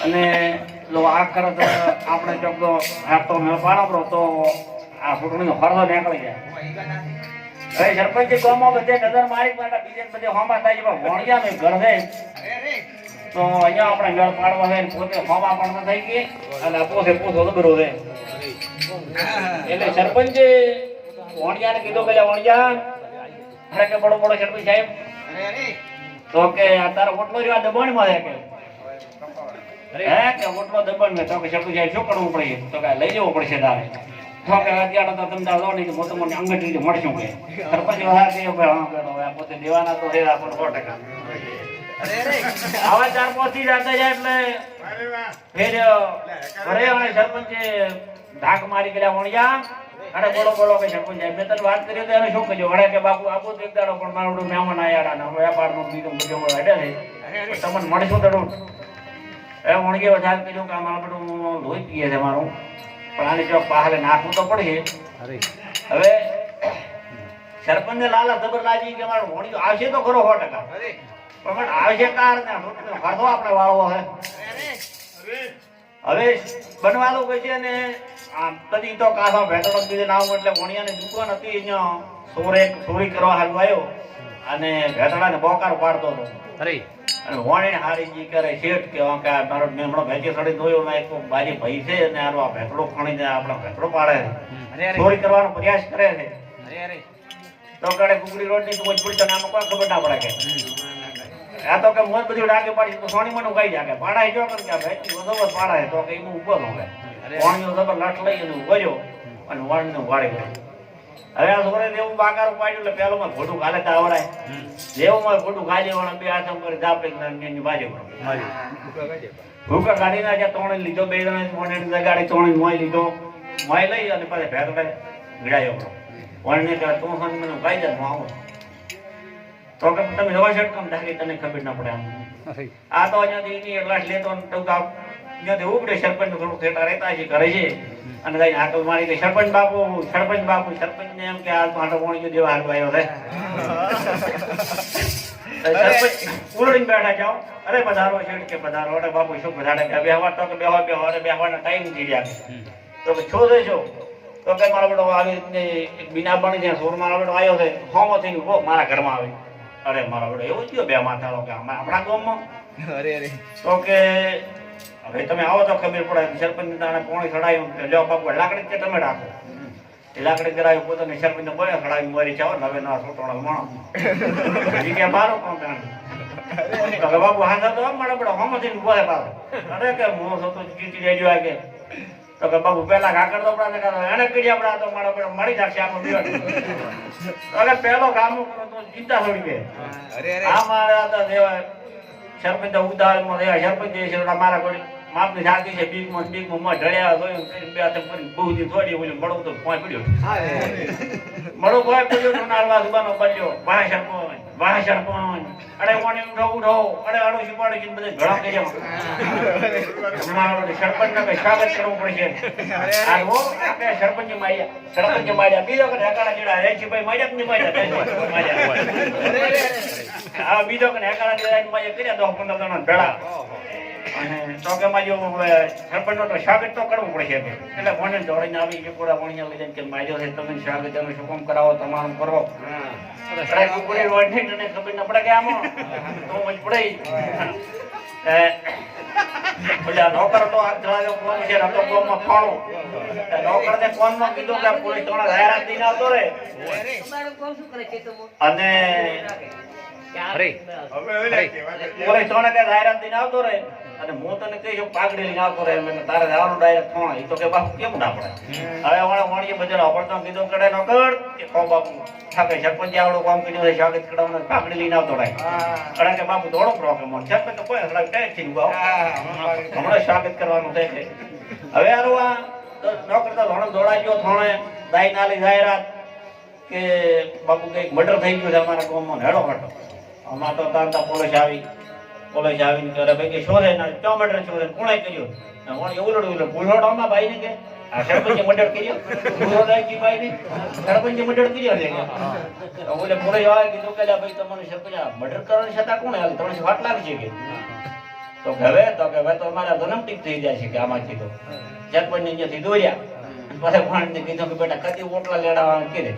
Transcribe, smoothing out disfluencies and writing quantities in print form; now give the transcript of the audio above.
અને લો આ કરત આપણે ચોકતો હાથો મેળ પાડો તો આ છોકરીનો ફરતો નીકળી જાય. હવે સરપંચ ગામમાં બધે નજર મારી માટે બીજે બધે હોમા થાય છે ભણ્યા ને ઘર છે તો અહીંયા આપણે મેળ પાડવા છે પોતે હોમા પણ થઈ ગઈ અને પોતે પોતો લબરો છે. એટલે સરપંચે વણિયાને કીધું કે વણિયા અરે કે બડો બડો સરપંચ સાહેબ તો કે આ તારો ઓટલો જો આ દબાણમાં છે કે હે કે ઓટલો દબાણ મેં તો કે સરપંચ સાહેબ શું કરવું પડે તો કે લઈ જવું પડશે તારે તો કે અત્યારે તો તમને લો નહીં તો તમને અંગઠી મળશું કે સરપંચ વાત કે હા કે પોતે દેવાના તો છે આપણને 100%. આવા 4-5 થી જાતા જાય એટલે ફેર ઘરે અને સરપંચે ધાક મારી ગયા વણિયા અરે બોલો બોલો કે સરપંચ સાહેબ મેં તને વાત કરી તો એને શું કહ્યું વડે કે બાપુ આપો તો એક દાડો પણ મારું મહેમાન આયા ને વેપારનું બીજું બધું હેડે છે તમને મળશું તો એ વણગે વધારે કીધું કે મારું બધું લોહી પીએ છે મારું પણ આને જો પાહલે નાખવું તો પડશે. હવે સરપંચને લાલા જબર લાગી કે મારું વણિયો આવશે તો ખરો 100%. પણ આવશે કાર ને ખર્ચો આપણે વાળવો છે. હવે બનવાનું કહે છે ને તદી તો કાસો ભેટો બીજે નામ એટલે વણિયાની દુકાન હતી અહીંયા ચોરી કરવા હાલ આવ્યો અને ભેટડાને બોકાર પાડતો હતો. અને વણીને હારી જી કરે શેઠ કે મારો મેમણો ભેજી સડી ધોયો ને એક બાજી ભાઈ છે અને આ ભેટડો ખણીને આપણો ભેટડો પાડે છે ચોરી કરવાનો પ્રયાસ કરે છે. તો કડે કુકડી રોડ ની તો મજબૂર તો નામ કોઈ ખબર ના પડે કે આ તો કે મોત બધું ડાકે પાડી તો સોની મને ઉગાઈ જાય કે પાડા જો કર કે ભાઈ વધો પાડા તો કે એનું ઉભો ન હોય વણિયો જબર લાઠ લઈ અને ઉભો અને વણને વાળી ગયો. હવે આ છોકરે દેવું બાકારું પાડ્યું એટલે પેલો માં ઘોડું ખાલે તો આવડાય દેવું માં ઘોડું ખાઈ લેવાનું બે હાથ કરી દાપે એની બાજુ ભૂકા કાઢી નાખ્યા તોણે લીધો બે જણા ગાડી તોણી મોય લીધો મોય લઈ અને પછી ભેગડે ગળાયો વણને કે તું મને ઉગાઈ જાય હું આવું તો કે તમે નવા શર્ટ કામ ધારી તને ખબર ના પડે આમ આ તો અહીંયાથી એની એટલા લેતો અહીંયાથી ઉપડે સરપંચ થોડું થેટા રહેતા છે કરે છે અને કઈ હાકલ મારી કે સરપંચ બાપુ ને એમ કે આ માટો વણિયો દેવા હાલ આવ્યો છે. સરપંચ ઉલડીને બેઠા જાઓ અરે પધારો શેઠ કે પધારો અરે બાપુ શું પધારે કે બેહવા તો કે બેહવાના ટાઈમ થઈ ગયા તો કે છો દેજો તો કે મારો બેટો આવી એક બીના બની જ્યાં સોર મારો બેટો આવ્યો છે હોમો થઈને ઉભો મારા ઘરમાં આવે અરે મારો બેટો એવો થયો બે માથાળો કે આપણા ગામમાં તો કે હવે તમે આવો તો ખબર પડે સરપંચ તાણે પોણી ચડાયું લ્યો બાપુ લાકડી કે તમે રાખો એ લાકડી કરાવી પોતાની સરપંચ ને બોલે ચડાવી મારી ચાવો ને હવે ના સોટોળો માણો હજી કે મારો કોણ તાણે બાપુ હા તો મારો બેટો હોમો થઈને ઉભો છે પાછો અરે કે હું તો ચીટી લેજો આ કે તો કે બાપુ પેલા કાકર તો આપડા એને કરી આપડા તો મારો બેટો મળી જશે આપણો બીજો અરે પેલો કામ તો ચિંતા થોડી કે આ મારા તો દેવા સરપંચ ઉદાહરણમાં રહ્યા સરપંચ છે મારા કોઈ માપની જાતી છે બીકમાં ઢળ્યા જોયું બે હાથ કરી બહુ દી થોડી બોલ્યું મળવું તો ભોય પડ્યો મળું ભોય પડ્યો તો નાળવા દુકાનો પડ્યો વાહ સરપંચ અરે કોને ઉઠો અરે આડોશી પાડોશી બધે ઘણા કર્યા સરપંચ ને કઈ સ્વાગત કરવું પડશે સરપંચ માર્યા બીજો કે હેકાણા જેડા રેજીભાઈ માર્યા કે નહીં માર્યા આ બીજો કે હેકાણા જેડા માર્યા કર્યા 10-15 જણા ભેળા અને તો કે માજો સરપંચ નો તો સ્વાગત તો કરવું પડશે એટલે કોને દોડીને આવી કે પૂરા વણિયા લઈ જાય કે માજો છે તમે સ્વાગત એનું શું કામ કરાવો તમારું કરો અરે કુકડી રોડ ને તને ખબર ન પડે કે આમાં તો મજ પડે બોલ્યા નોકર તો આ ચલાવ્યો કોણ છે તો કોમમાં ફાળો નોકર ને કોણ માં કીધું કે પોલીસ તોણા જાહેરાત દઈને આવતો રે અને પોલીસ તોણે કે જાહેરાત દઈને આવતો રે અને હું તને કહીશ પાઘડી લઈને આવતો રહે તારે જવાનું ડાયરેક્ટ થોણા એ તો કે બાપુ કેમ ના પડે હવે વણીએ બજાર પડતો કીધું કડે નોકર કે કહો બાપુ થાકે સરપંચ આવડું કામ કર્યું છે સ્વાગત કરાવવાનું પાઘડી લઈને આવતો રહે અરે કે બાપુ થોડો પ્રોબ્લેમ સરપંચ તો કોઈ ટાઈટ થઈ ગયું હમણાં સ્વાગત કરવાનું થાય છે. હવે આરું આ નોકર તો ઘણો દોડાઈ ગયો થોડે દાઈ નાલી જાહેરાત કે બાપુ કઈક મર્ડર થઈ ગયું છે અમારા ગામમાં હેડો હટો આમાં તો તારતા પોલીસ આવીને કરે ભાઈ કે શોધે ને ટોમેટર શોધે કોણે કર્યો ઉલડું પૂછોડામાં ભાઈ ને કે આ સરપંચે મર્ડર કર્યો પૂછોડાજી ભાઈ ને સરપંચે મર્ડર કર્યો છે ઓલે પોલીસ આવે કીધું કે ભાઈ તમને સરપંચ મર્ડર કરવાની છતાં કોણે આવે તમને વાટ લાગશે કે તો કે હવે તો અમારા જન્મ ટીક થઈ જાય છે કે આમાંથી તો સરપંચ અહીંયાથી દોર્યા પછી ભાણને કીધું કે બેટા કદી ઓટલા લેડાવાનું કીધે